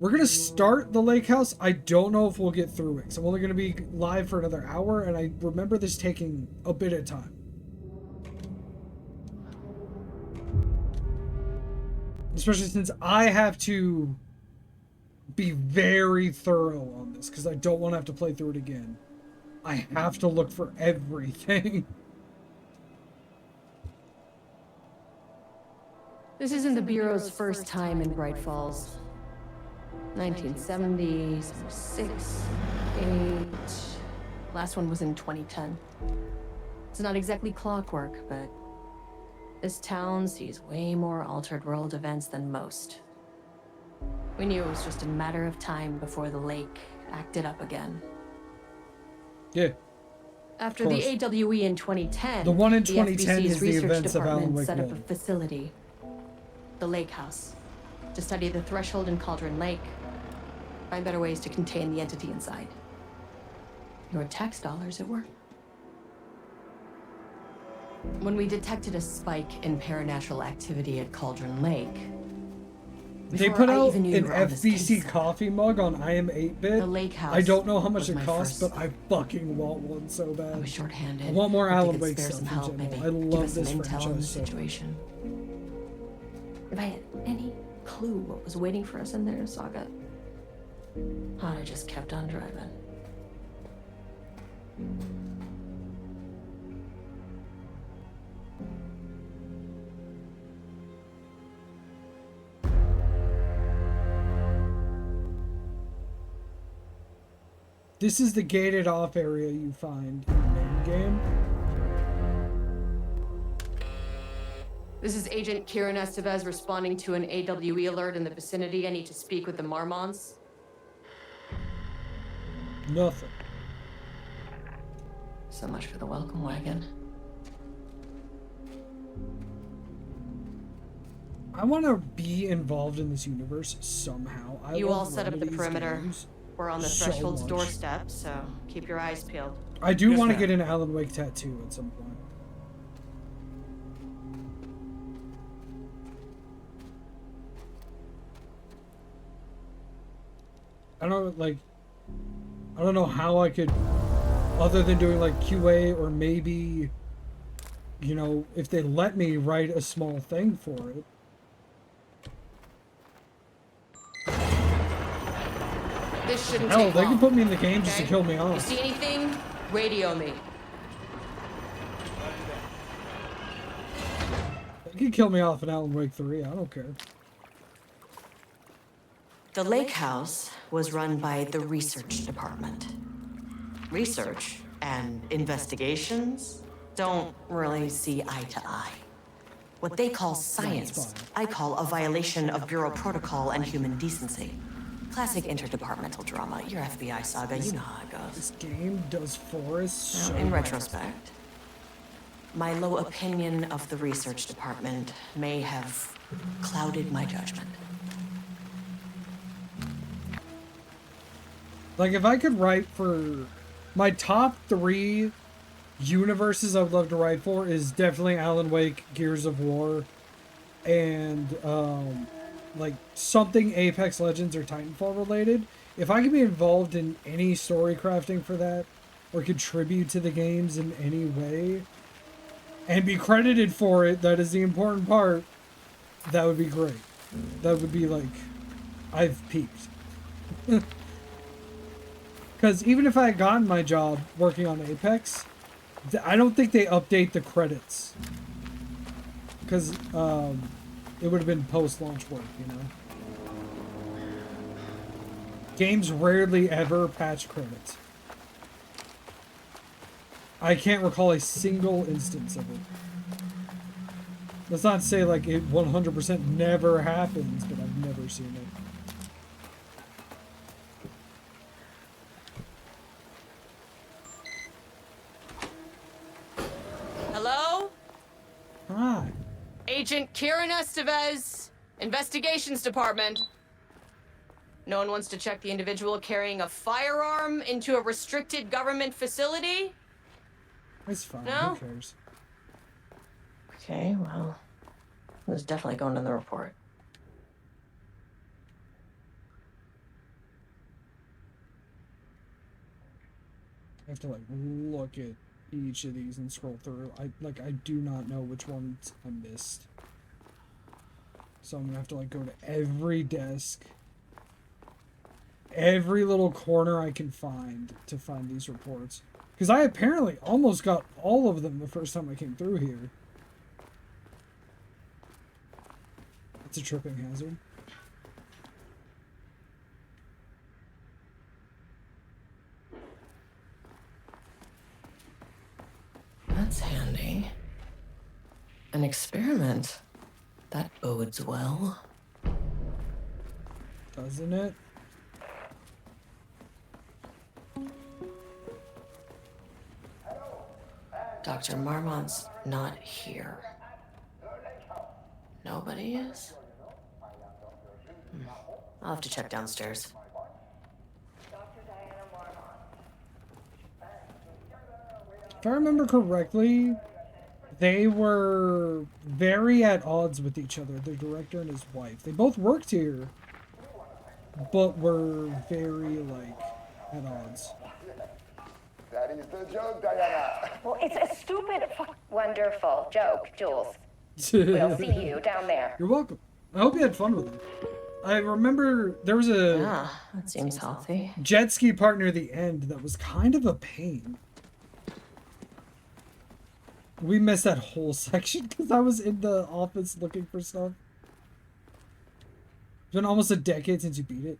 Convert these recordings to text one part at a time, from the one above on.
We're going to start the lake house. I don't know if we'll get through it. So I'm only going to be live for another hour. And I remember this taking a bit of time. Especially since I have to be very thorough on this. Because I don't want to have to play through it again. I have to look for everything. This isn't the Bureau's first time in Bright Falls. 1970, 76, 8... Last one was in 2010. It's not exactly clockwork, but this town sees way more altered world events than most. We knew it was just a matter of time before the lake acted up again. Yeah. After the AWE in 2010, the one in the 2010 FBC's is the research events of Alan department Wake set up 1. a facility, the Lake House, to study the threshold in Cauldron Lake, find better ways to contain the entity inside. Your tax dollars at work. When we detected a spike in paranatural activity at Cauldron Lake, they put out an FBC coffee mug on I Am 8-Bit. The Lake House. I don't know how much it costs, but I fucking want one so bad. I was short-handed. I want more Alan Wake spare stuff some in help, general. maybe. I love Give us this some intel on the franchise so much. situation. If I had any clue what was waiting for us in there, Saga, I just kept on driving. This is the gated off area you find in the main game. This is Agent Kieran Estevez responding to an AWE alert in the vicinity. I need to speak with the Marmons. Nothing. So much for the welcome wagon. I want to be involved in this universe somehow. You all set up the perimeter. Games We're on the so threshold's much. doorstep, so keep your eyes peeled. I do want to get an Alan Wake tattoo at some point. I don't know how I could, other than doing like QA or maybe, you know, if they let me write a small thing for it. This shouldn't Hell, take they long. can put me in the game just to kill me You off. see anything? Radio me. They can kill me off in Alan Wake 3, I don't care. The lake house was run by the research department. Research and investigations don't really see eye to eye. What they call science, I call a violation of Bureau protocol and human decency. Classic interdepartmental drama. Your FBI saga, you know how it goes. This game does forests so In well. retrospect, my low opinion of the research department may have clouded my judgment. Like, if I could write for... My top 3 universes I would love to write for is definitely Alan Wake, Gears of War, and, like, something Apex Legends or Titanfall related. If I could be involved in any story crafting for that, or contribute to the games in any way, and be credited for it, that is the important part, that would be great. That would be like, I've peaked. Because even if I had gotten my job working on Apex, I don't think they update the credits. Because it would have been post-launch work, you know? Games rarely ever patch credits. I can't recall a single instance of it. Let's not say like it 100% never happens, but I've never seen it. Hello? Hi. Agent Kieran Estevez, Investigations Department. No one wants to check the individual carrying a firearm into a restricted government facility? It's fine. No? Who cares? Okay, well, it was definitely going in the report. I have to like look at each of these and scroll through. I do not know which ones I missed. So I'm gonna have to like go to every desk, every little corner I can find to find these reports. Because I apparently almost got all of them the first time I came through here. It's a tripping hazard. That's handy. An experiment. That bodes well. Doesn't it? Dr. Marmont's not here. Nobody is? I'll have to check downstairs. If I remember correctly, they were very at odds with each other, the director and his wife. They both worked here, but were very, like, at odds. That is the joke, Diana. Well, it's a stupid, wonderful joke, Jules. We'll see you down there. You're welcome. I hope you had fun with it. I remember there was a Yeah, that seems healthy. jet ski part near the end that was kind of a pain. We missed that whole section because I was in the office looking for stuff. It's been almost a decade since you beat it.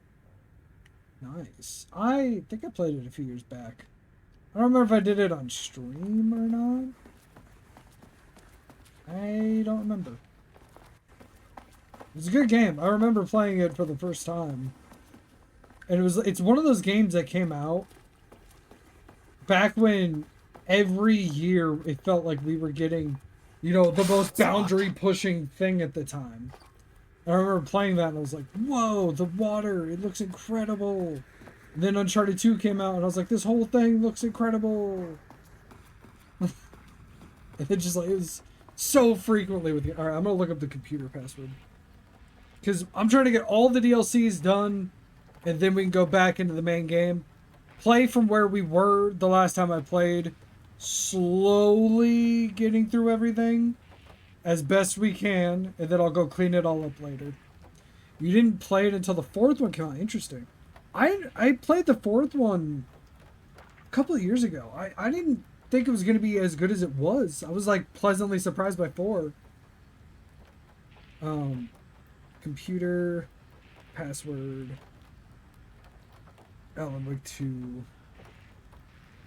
Nice. I think I played it a few years back. I don't remember if I did it on stream or not. I don't remember. It was a good game. I remember playing it for the first time. And it's one of those games that came out back when every year it felt like we were getting, you know, the most boundary pushing thing at the time. I remember playing that and I was like, whoa, the water, it looks incredible. And then Uncharted 2 came out and I was like, this whole thing looks incredible. And it just like, it was so frequently with you. Alright, I'm gonna look up the computer password. Because I'm trying to get all the DLCs done and then we can go back into the main game. Play from where we were the last time I played. Slowly getting through everything as best we can, and then I'll go clean it all up later. You didn't play it until the fourth one came out. Interesting. I played the fourth one a couple of years ago. I didn't think it was going to be as good as it was. I was like pleasantly surprised by 4. Computer password Alan Wake 2.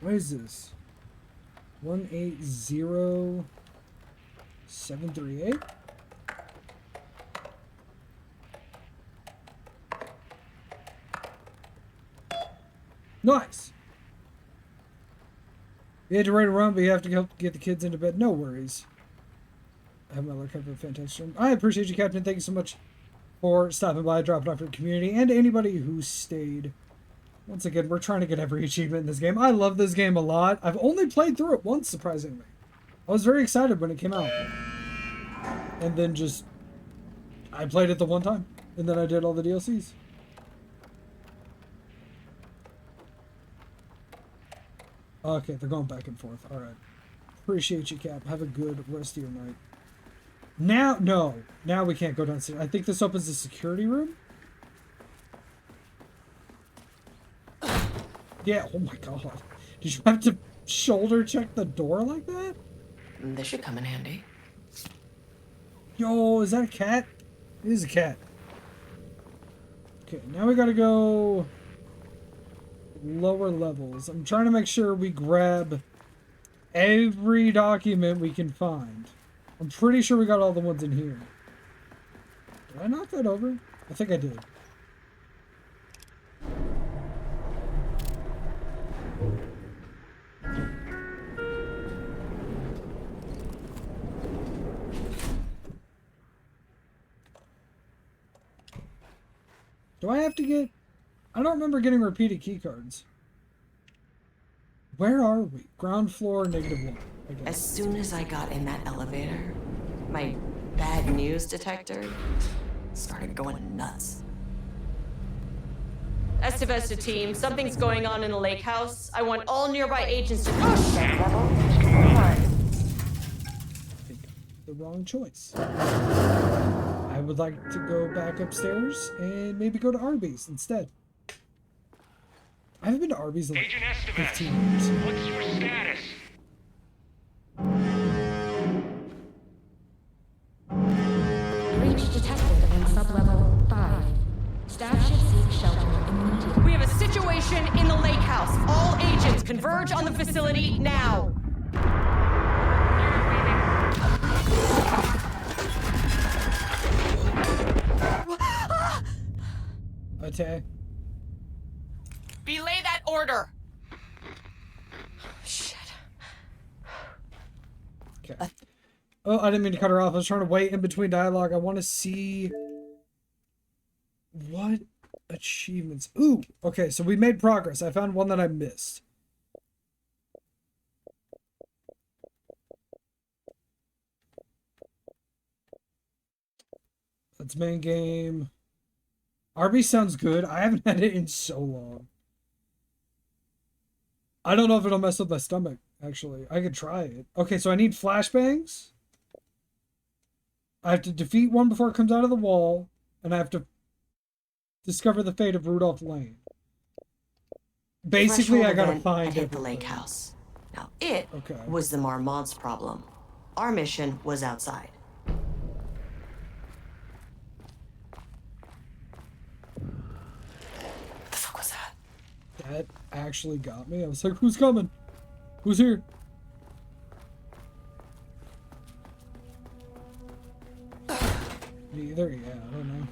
What is this? 180738. Nice. You had to run around, but you have to help get the kids into bed. No worries. I have my luck have a fantastic stream. I appreciate you, Captain. Thank you so much for stopping by, dropping off your community, and anybody who stayed. Once again, we're trying to get every achievement in this game. I love this game a lot. I've only played through it once, surprisingly. I was very excited when it came out. And then just... I played it the one time. And then I did all the DLCs. Okay, they're going back and forth. Alright. Appreciate you, Cap. Have a good rest of your night. Now... No. Now we can't go downstairs. I think this opens the security room. Yeah, oh my god. Did you have to shoulder check the door like that? This should come in handy. Yo, is that a cat? It is a cat. Okay, now we gotta go lower levels. I'm trying to make sure we grab every document we can find. I'm pretty sure we got all the ones in here. Did I knock that over? I think I did. Do I have to get... I don't remember getting repeated keycards. Where are we? Ground floor, -1. I guess. As soon as I got in that elevator, my bad news detector started going nuts. Estevesta team, something's going on in the lake house. I want all nearby agents to push. Level 1. The wrong choice. I would like to go back upstairs and maybe go to Arby's instead. I haven't been to Arby's in like Agent Estevez, 15 years. what's your status? Breach detected in sublevel 5. Staff should seek shelter immediately. We have a situation in the lake house. All agents converge on the facility now. Okay. Belay that order. Shit. Okay. Oh, I didn't mean to cut her off. I was trying to wait in between dialogue. I want to see what achievements. Ooh, okay. So we made progress. I found one that I missed. That's main game. RB sounds good. I haven't had it in so long. I don't know if it'll mess with my stomach, actually. I could try it. Okay, so I need flashbangs. I have to defeat one before it comes out of the wall. And I have to discover the fate of Rudolph Lane. Basically, I gotta find it. The everything. lake house. Now, it Okay. was the Marmont's problem. Our mission was outside. What the fuck was that? That actually got me. I was like, who's coming? Who's here? Me either? Yeah, I don't know.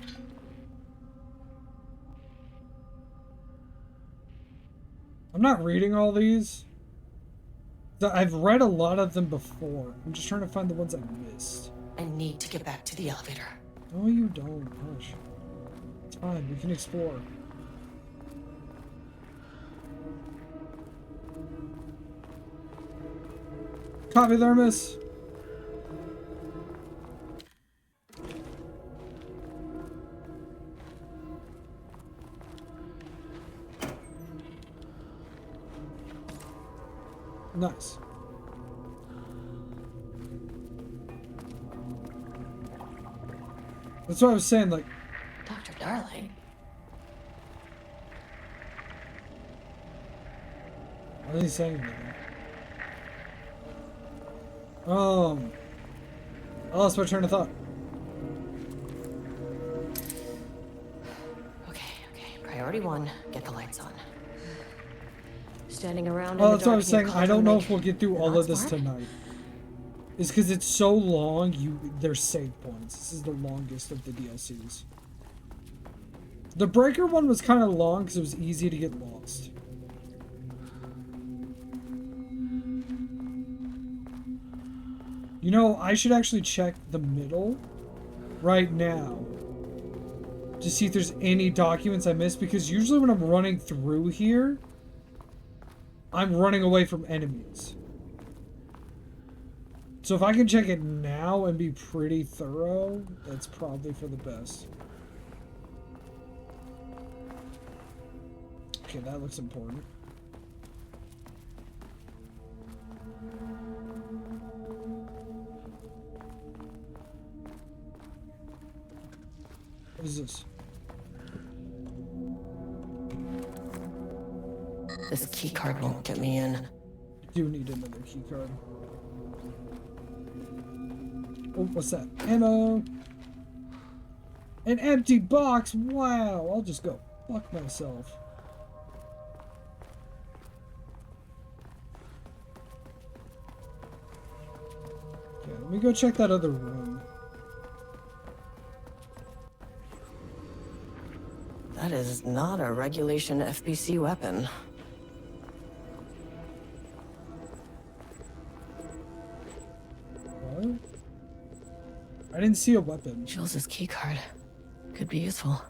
I'm not reading all these. I've read a lot of them before. I'm just trying to find the ones I missed. I need to get back to the elevator. No, you don't. Gosh. It's fine. We can explore. Coffee thermos. Nice. That's what I was saying, like, Dr. Darling. why is he saying anything? I lost my train of thought. Okay. Priority 1, get the lights on. Standing around Oh, in that's the what I dark was saying. I don't know if we'll get through all not of this smart? tonight. It's because it's so long, there's save points. This is the longest of the DLCs. The Breaker one was kind of long because it was easy to get lost. You know, I should actually check the middle right now to see if there's any documents I missed, because usually when I'm running through here, I'm running away from enemies. So if I can check it now and be pretty thorough, that's probably for the best. Okay, that looks important. What is this? This key card won't get me in. I do need another key card. Oh, what's that? Ammo! An empty box! Wow! I'll just go fuck myself. Okay, let me go check that other room. That is not a regulation FBC weapon. What? I didn't see a weapon. Jules' keycard could be useful.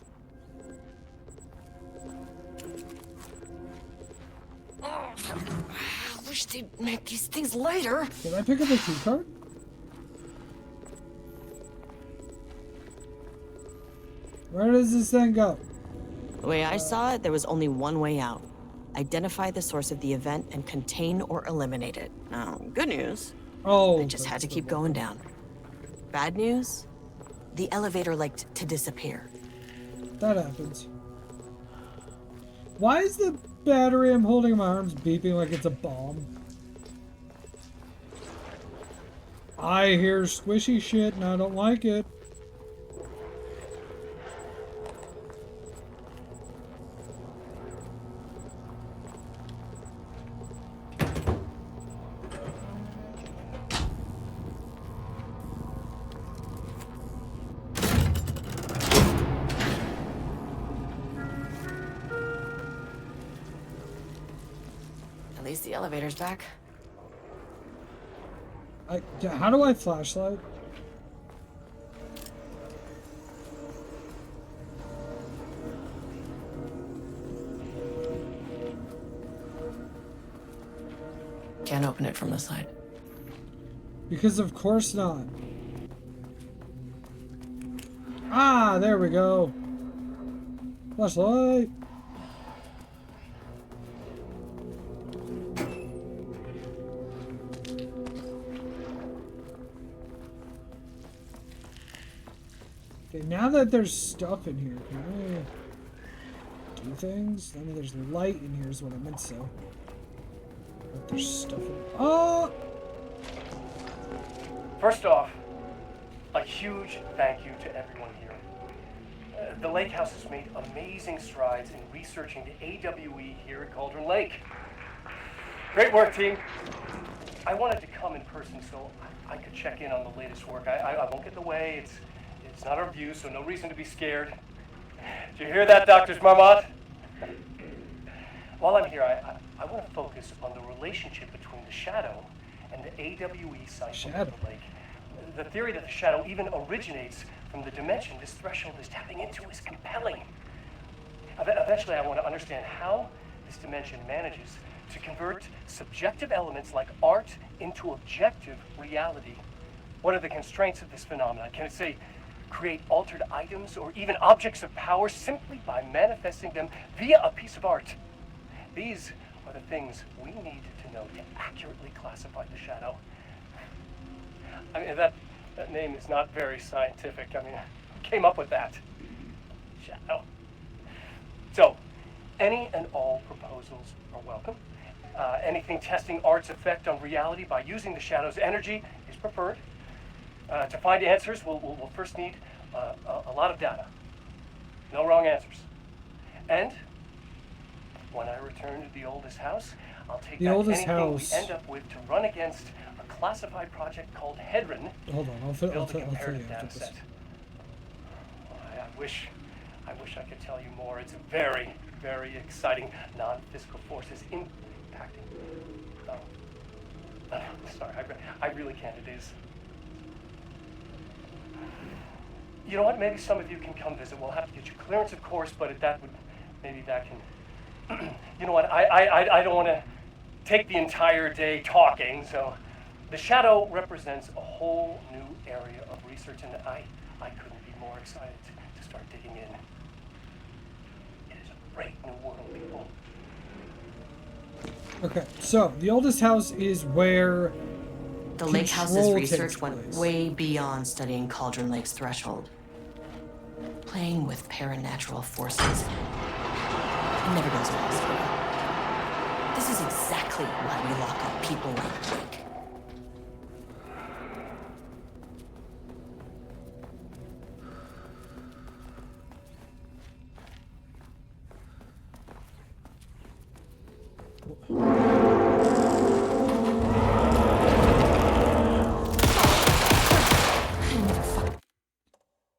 Oh, I wish they'd make these things lighter. Did I pick up a key card? Where does this thing go? The way I saw it, there was only one way out. Identify the source of the event and contain or eliminate it. Now, good news, Oh, I just had to that's keep the going one. down. Bad news, the elevator liked to disappear. That happens. Why is the battery I'm holding in my arms beeping like it's a bomb? I hear squishy shit and I don't like it. At least the elevator's back. How do I flashlight? Can't open it from the side. Because of course not. Ah, there we go. Flashlight. Okay, now that there's stuff in here, can I do things? I mean, there's light in here is what I meant to say. But there's stuff in here. Oh! First off, a huge thank you to everyone here. The Lake House has made amazing strides in researching the AWE here at Cauldron Lake. Great work, team. I wanted to come in person so I could check in on the latest work. I won't get in the way. It's not our view, so no reason to be scared. Did you hear that, Dr. Marmot? While I'm here, I want to focus on the relationship between the shadow and the AWE site of the lake. The theory that the shadow even originates from the dimension this threshold is tapping into is compelling. Eventually, I want to understand how this dimension manages to convert subjective elements like art into objective reality. What are the constraints of this phenomenon? Can it, say, create altered items or even objects of power simply by manifesting them via a piece of art? These are the things we need to know to accurately classify the shadow. I mean, that name is not very scientific. I mean, who came up with that? Shadow. So, any and all proposals are welcome. Anything testing art's effect on reality by using the shadow's energy is preferred. To find answers, we'll first need a lot of data. No wrong answers. And when I return to the oldest house, I'll take back anything we end up with to run against a classified project called Hedron. Hold on, I'll tell you after this. I wish I could tell you more. It's very, very exciting. Non-physical forces impacting. Sorry, I really can't. It is. You know what? Maybe some of you can come visit. We'll have to get you clearance, of course, but maybe that can. You know what? I don't want to take the entire day talking. So, the shadow represents a whole new area of research, and I couldn't be more excited to start digging in. It is a great new world, people. Okay, so the oldest house is where The Lake House's control research takes went place. way beyond studying Cauldron Lake's threshold. Playing with paranatural forces. It never goes past me. This is exactly why we lock up people like Blake.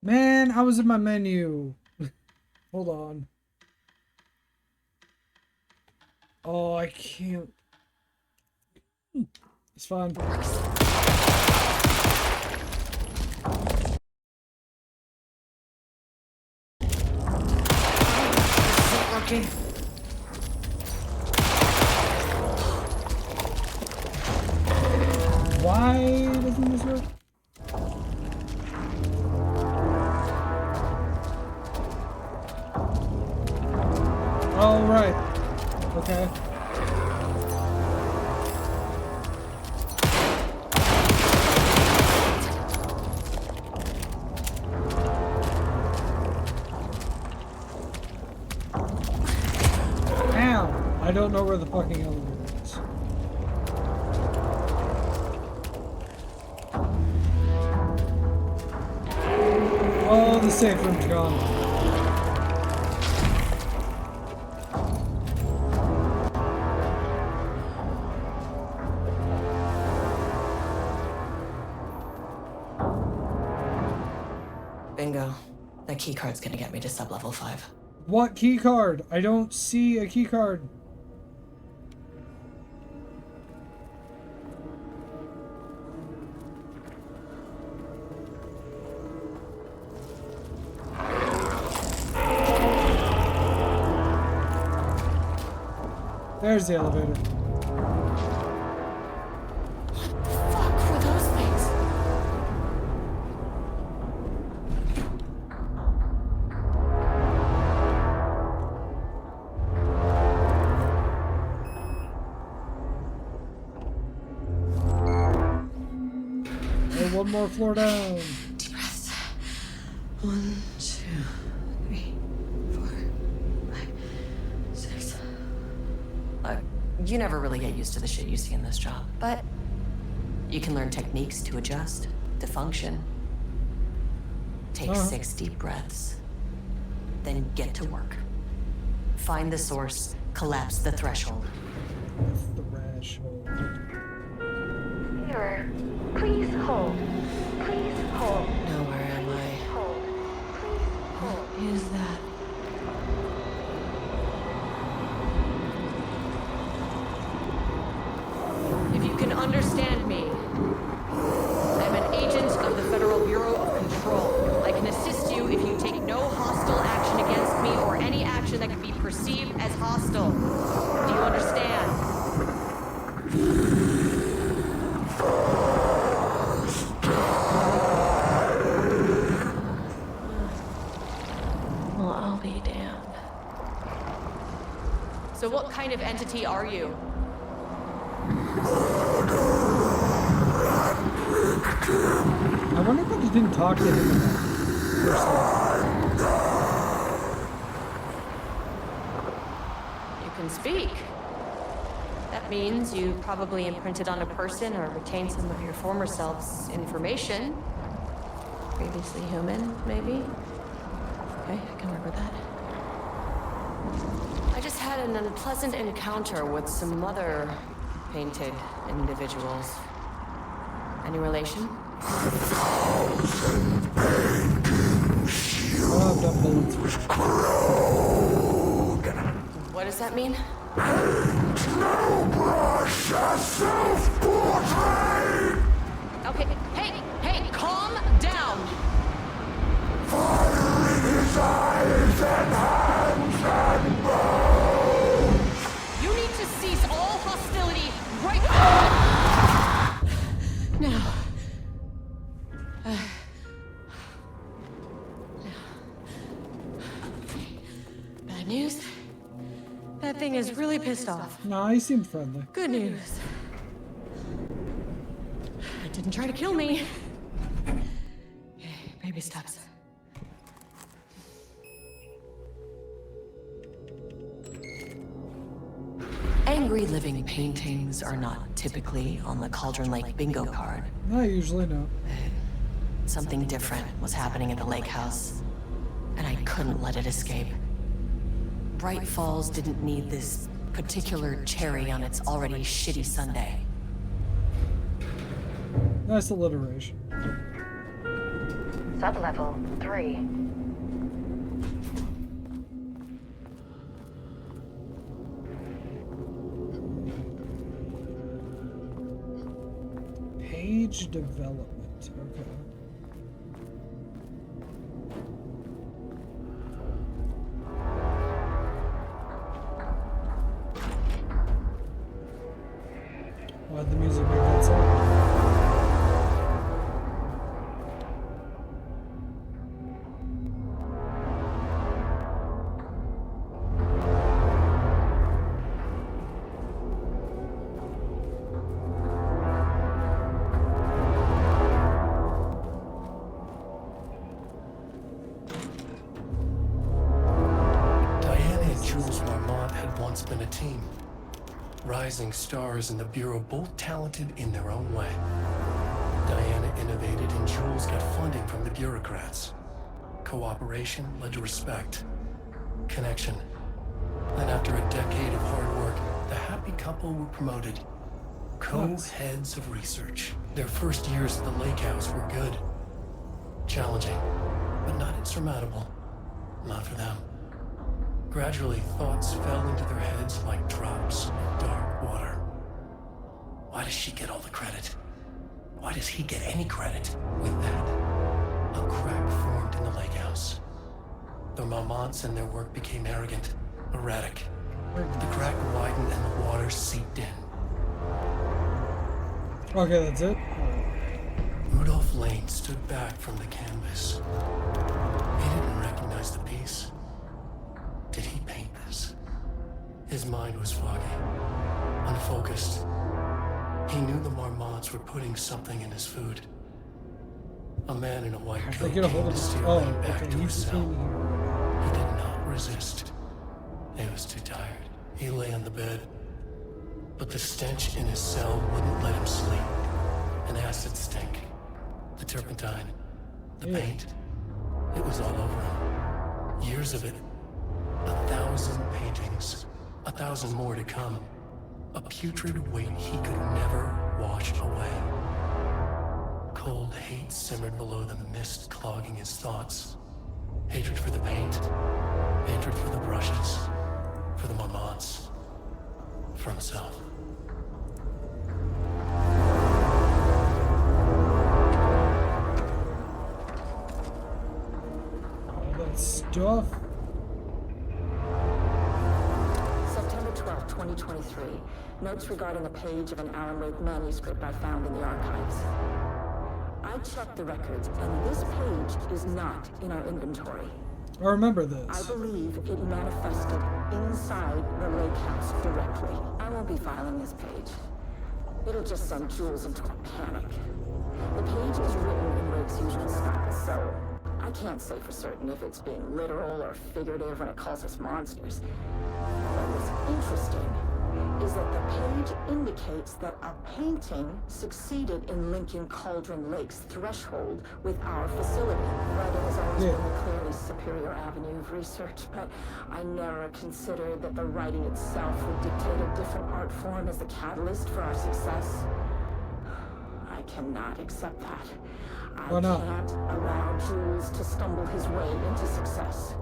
Man, I was in my menu. Hold on. Oh, I can't. It's fine. Working. Why doesn't this work? Oh, right. Okay. Ow! I don't know where the fucking elevator is. Oh, the safe room's gone. Bingo. That keycard's gonna get me to sub-level 5. What key card? I don't see a key card. There's the elevator. Fuck were those things? Oh, one more floor down. Deep breaths. 1, 2, 3, 4, 5, 6. You never really get used to the shit you see in this job, but you can learn techniques to adjust, to function. Take 6 deep breaths, then get to work. Find the source, collapse the threshold. Threshold. Here. Please hold. Please hold. Now where am I? Hold. Please hold. What is that? If you can understand me, I'm an agent of the Federal Bureau of Control. I can assist you if you take no hostile action against me or any action that can be perceived as hostile. Do you understand? Well, I'll be damned. So what kind of entity are you? I wonder if I just didn't talk to him enough. You can speak. That means you probably imprinted on a person or retained some of your former self's information. Previously human, maybe? Okay, I can work with that. I just had an unpleasant encounter with some other painted individuals. Any relation? Oh, I've done bullets. What does that mean? Okay, hey, calm down! You need to cease all hostility right now. Bad news? That thing is really pissed off. No, he seemed friendly. Good news. It didn't try to kill me. Okay, baby steps. Angry living paintings are not typically on the Cauldron Lake bingo card. I usually know. Something different was happening at the lake house, and I couldn't let it escape. Bright Falls didn't need this particular cherry on its already shitty sundae. Nice alliteration. Sublevel 3. Page development. Okay. Why'd the music make that sound? once been a team. Rising stars in the Bureau, both talented in their own way. Diana innovated and Jules got funding from the bureaucrats. Cooperation led to respect. Connection. Then after a decade of hard work, the happy couple were promoted. Co-heads of research. Their first years at the lake house were good. Challenging, but not insurmountable. Not for them. Gradually, thoughts fell into their heads like drops of dark water. Why does she get all the credit? Why does he get any credit? With that, a crack formed in the lake house. The Marmonts and their work became arrogant, erratic. The crack widened and the water seeped in. Okay, that's it. Rudolph Lane stood back from the canvas. He didn't recognize the piece. Did he paint this? His mind was foggy, unfocused. He knew the Marmonts were putting something in his food. A man in a white coat Get a hold came of to this. steer Oh, Lane back okay, to his he's cell. here. He did not resist. He was too tired. He lay on the bed, but the stench in his cell wouldn't let him sleep. An acid stink. The turpentine. The paint. It was all over him. Years of it. 1,000 paintings. 1,000 more to come. A putrid weight he could never wash away. Cold hate simmered below the mist clogging his thoughts. Hatred for the paint. Hatred for the brushes. For the Marmonts. For himself. Stuff. September 12, 2023. Notes regarding a page of an Alan Wake manuscript I found in the archives. I checked the records, and this page is not in our inventory. I remember I this. believe it manifested inside the lake house directly. I won't be filing this page. It'll just send Jules into a panic. The page is written in Wake's usual style, so I can't say for certain if it's being literal or figurative when it calls us monsters. But what's interesting is that the page indicates that a painting succeeded in linking Cauldron Lake's threshold with our facility. Writing has always been a clearly superior avenue of research, but I never considered that the writing itself would dictate a different art form as the catalyst for our success. I cannot accept that. I Why not? can't allow Jules to stumble his way into success.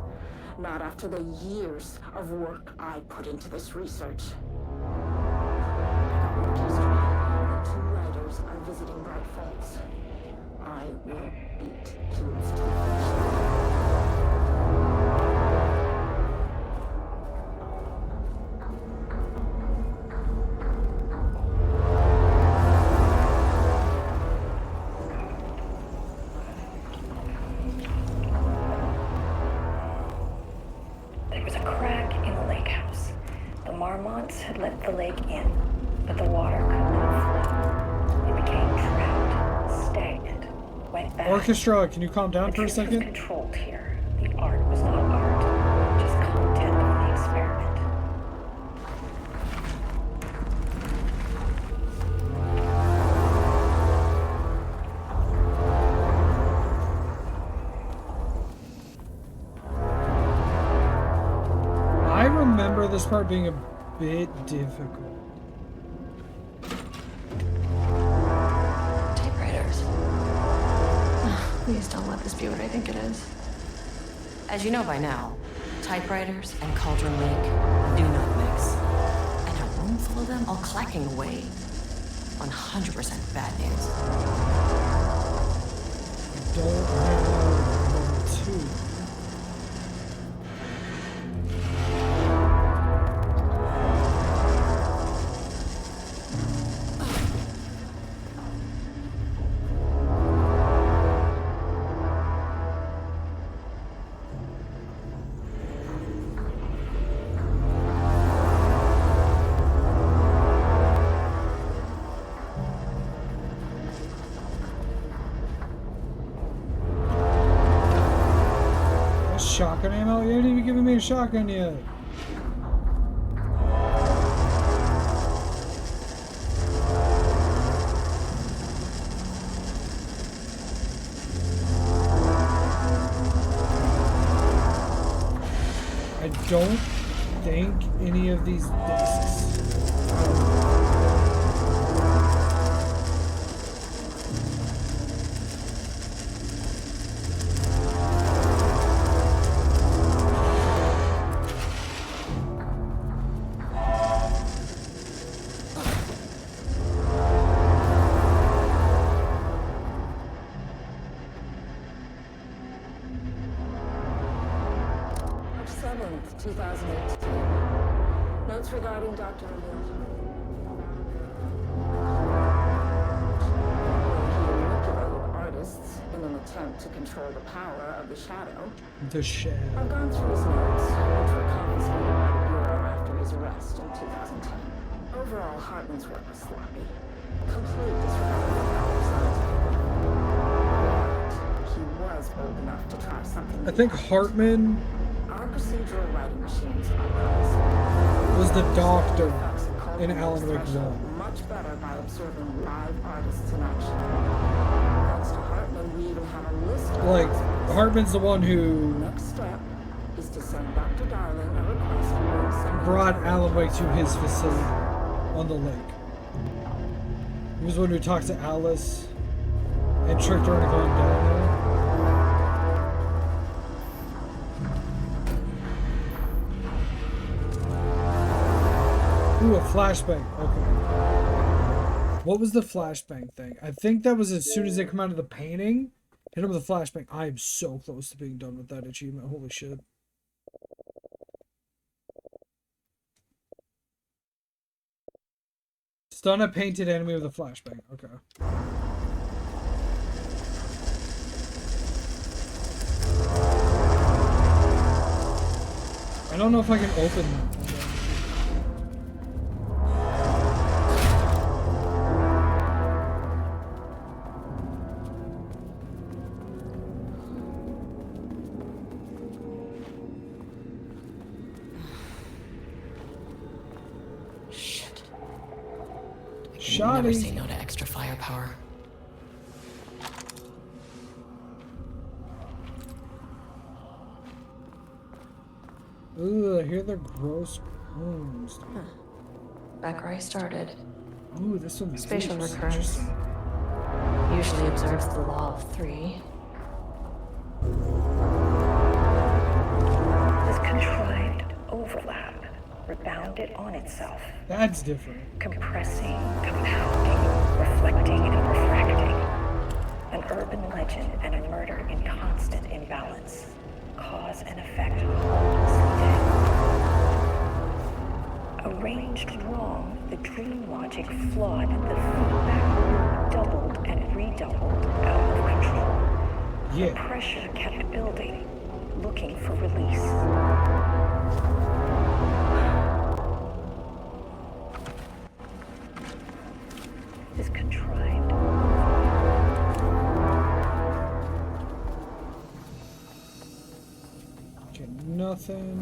Not after the years of work I put into this research. The two writers are visiting Bright Falls. I will beat Jules to the finish. There was a crack in the lake house. The Marmonts had let the lake in, but the water could not flow. It became trapped, stagnant, went back. Orchestra, can you calm down The for a truth was second? controlled here. The art was not art, just content of the experiment. I remember this part being a bit difficult. Typewriters. Please don't let this be what I think it is. As you know by now, typewriters and Cauldron Lake do not mix. And a room full of them all clacking away. 100% bad news. Don't have level 2. Shotgun ammo? You haven't even given me a shotgun yet. don't think any of these discs. March 7th, 2018. Notes regarding Dr. Emil. He manipulated artists in an attempt to control the power of the shadow. The shadow. I've gone through his notes, which were confiscated by the Bureau after his arrest in 2010. Overall, Hartman's work was sloppy. Complete disregard for power scientifically. But he was bold enough to try something. I think Hartman Our procedural writing machines are promising. was the doctor Effects of cold in Alan Wake threshold 1. much better by observing live artists in action. Thanks to Hartman, we even have a list of Like, prospects. Hartman's the one who Next step is to send Dr. Darling a request to bring someone brought to Alan Wake to his facility on the lake. He was the one who talked to Alice and tricked her into going down there. Ooh, a flashbang. Okay. What was the flashbang thing? I think that was as soon as they come out of the painting. Hit him with a flashbang. I am so close to being done with that achievement. Holy shit. Stun a painted enemy with a flashbang. Okay. I don't know if I can open that. Shit. Never Shoddy. say no to extra firepower. Ooh, I hear the gross groans. Back where I started. Ooh, this one's Spatial deep. recurrence. Interesting. Usually observes the law of three. This contrived overlap rebounded on itself, That's different. compressing, compounding, reflecting, and refracting. An urban legend and a murder in constant imbalance. Cause and effect hopelessly dead. Arranged wrong, the dream logic flawed, the feedback loop doubled and redoubled out of control. The Yeah. pressure kept building, looking for release. This contrived. Okay, nothing.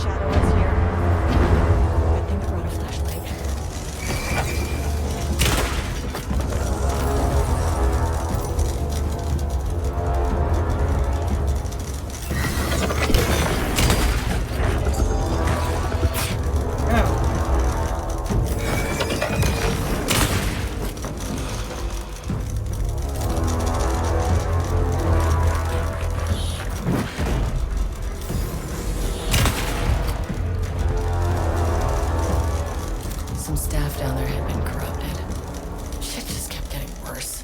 Shadow is here. Good thing I brought a flashlight. Ow. Some staff down there had been corrupted. Shit just kept getting worse.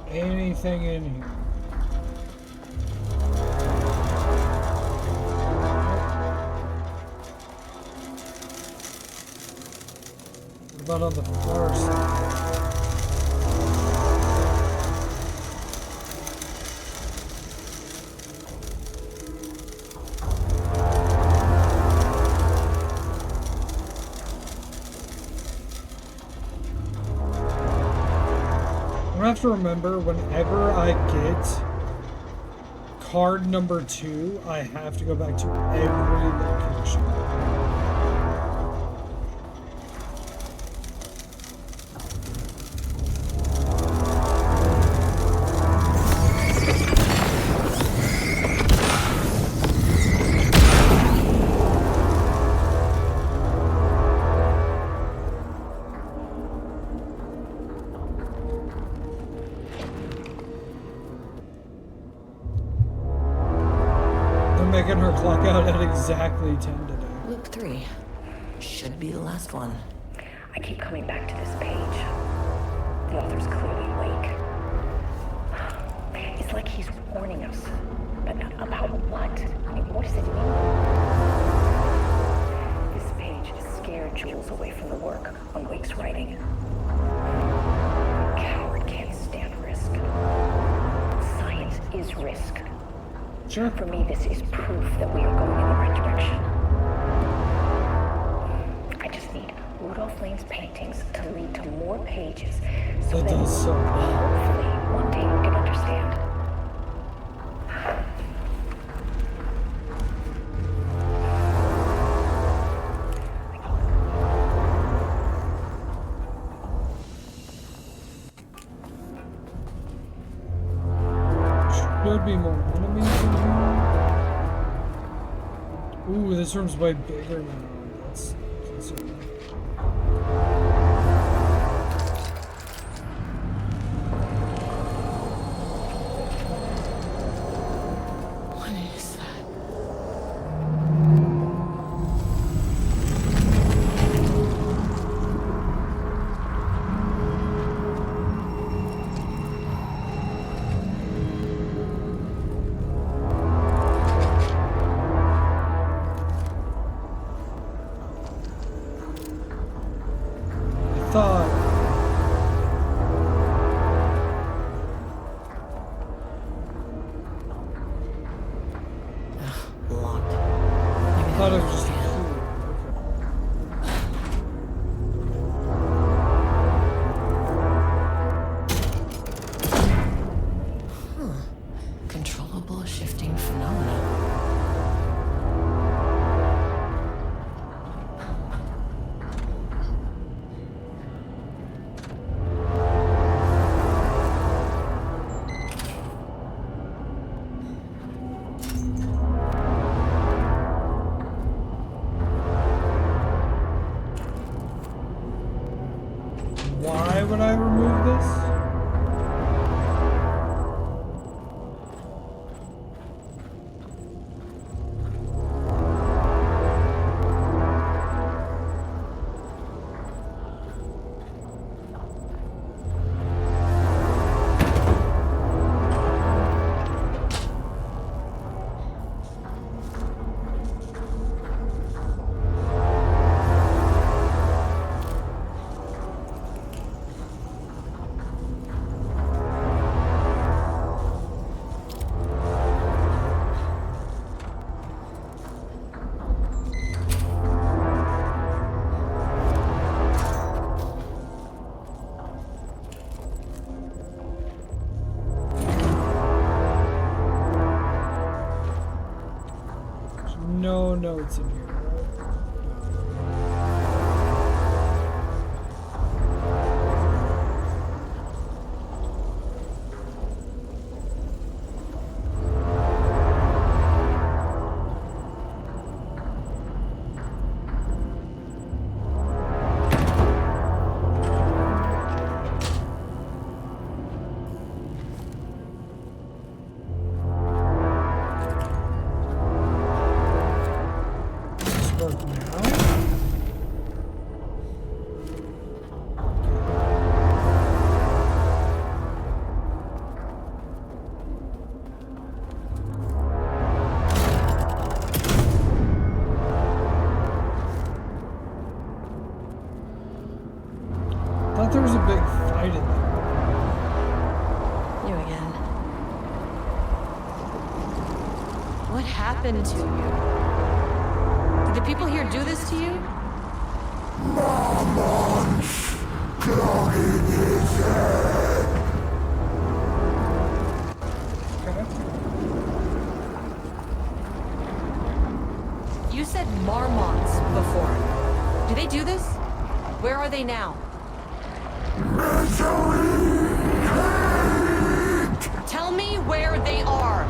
Anything in here? What about on the far side? I have to remember whenever I get card number 2, I have to go back to every location. checking her clock out at exactly 10 today. Loop 3. Should be the last one. I keep coming back to this page. The author's clearly awake. It's like he's warning us. But about what? I mean, what does it mean? This page scared Jules away from the work on Wake's writing. A coward can't stand risk. Science is risk. Sure. For me, this is proof that we are going in the right direction. I just need Rudolph Lane's paintings to lead to more pages so That that does so well. hopefully one day we can understand. Should be more enemies in here. Ooh, this room's way bigger now. That's concerning. What is that? I thought. Locked. I thought it was just a key. Controllable shifting phenomena. Why would I remove this? There's no notes in here, right? Does this work now? I thought there was a big fight in there. You again. What happened to you? Did the people here do this to you? Okay. You said marmots before. Do they do this? Where are they now? Tell me where they are.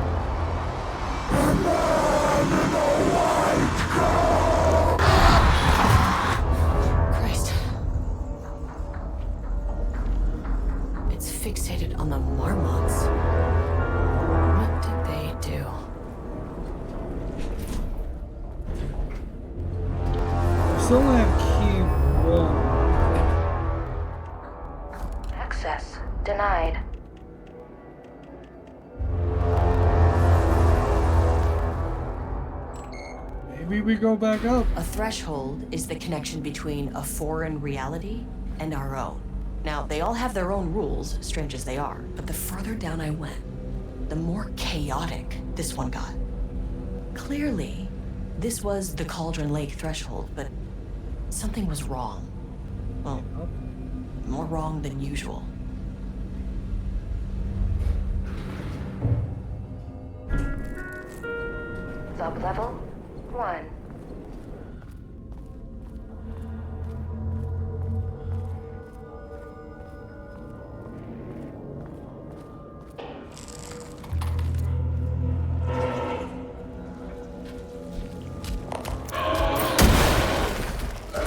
Christ. It's fixated on the marmots. What did they do? still only have key 1. Access denied. Maybe we go back up. A threshold is the connection between a foreign reality and our own. Now, they all have their own rules, strange as they are, but the further down I went, the more chaotic this one got. Clearly, this was the Cauldron Lake threshold, but something was wrong. Well, more wrong than usual. Sublevel 1.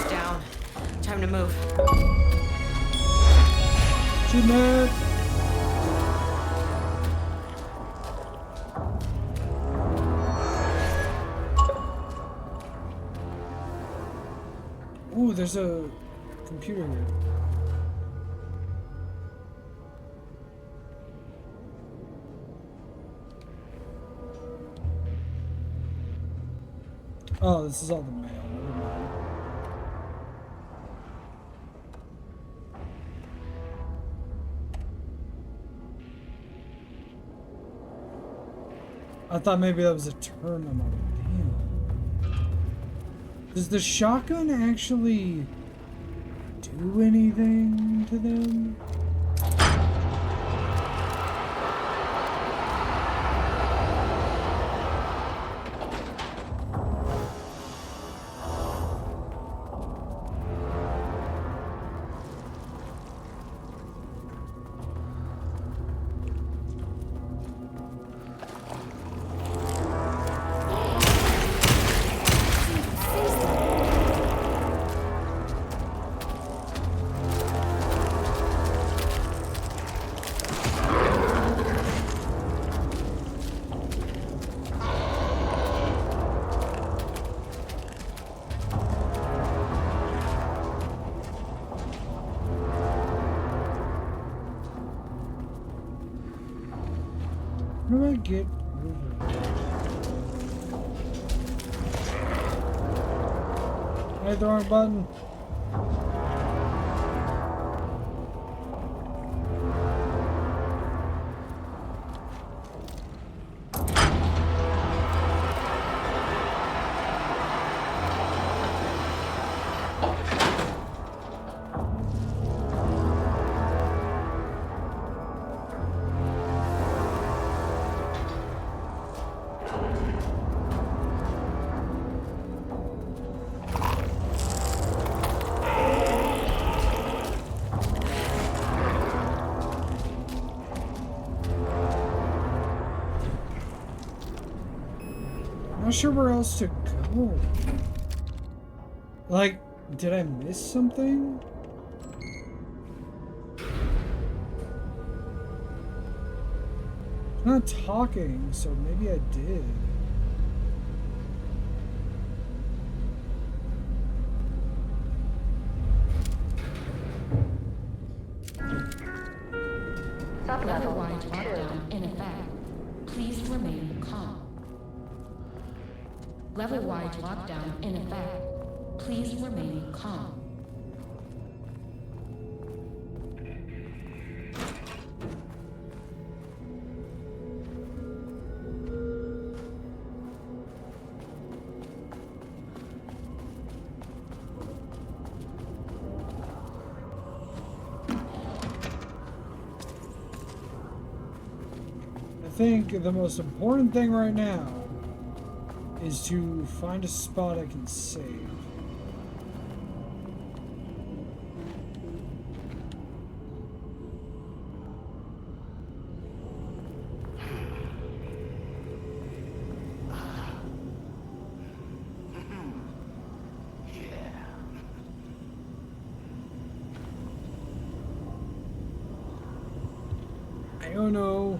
Down. Time to move. Jeanette! Ooh, there's a computer here. Oh, this is all the mail. Never mind. I thought maybe that was a terminal. Damn. Does the shotgun actually do anything to them? How do I get over? I hit the wrong button. Not sure where else to go. Like, did I miss something? I'm not talking, so maybe I did. Sublevel Otherwise, 2. lockdown in effect. Please remain calm. Level-wide lockdown in effect. Please remain calm. I think the most important thing right now is to find a spot I can save. I don't know.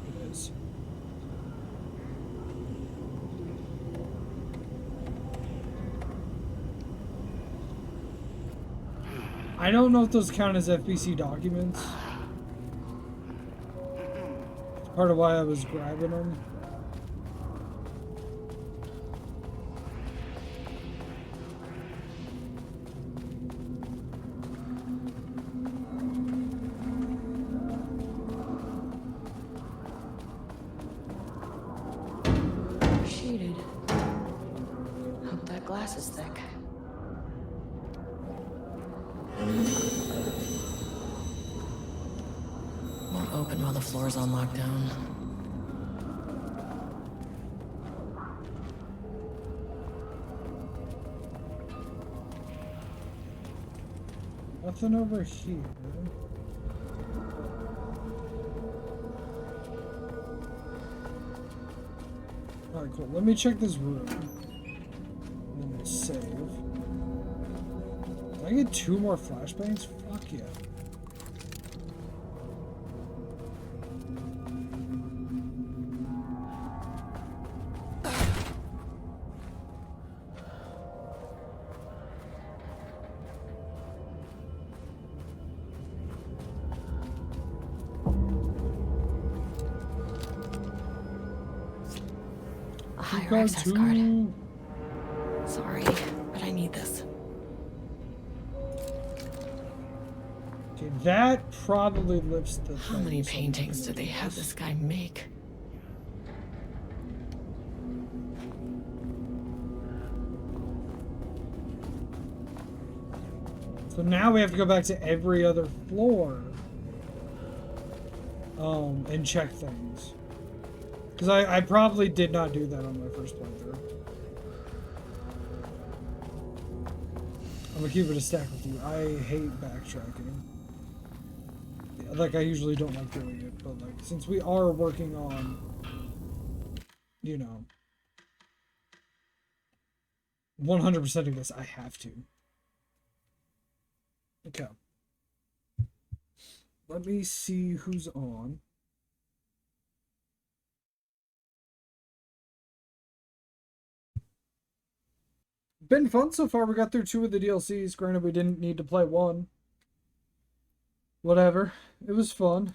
It is. I don't know if those count as FBC documents. It's part of why I was grabbing them. Sheeted. Hope that glass is thick. Won't open while the floor's on lockdown. Nothing over here. Alright, cool. Let me check this room. And then save. Did I get 2 more flashbangs? Fuck yeah. Higher access card. Sorry, but I need this. Okay, that probably lifts the How thing, many so paintings did they have this guy make? So now we have to go back to every other floor. And check things. Because I probably did not do that on my first playthrough. I'm gonna keep it a stack with you. I hate backtracking. Like, I usually don't like doing it, but like, since we are working on, you know, 100% of this, I have to. Okay. Let me see who's on. Been fun so far. We got through 2 of the DLCs. Granted, we didn't need to play 1. Whatever. It was fun.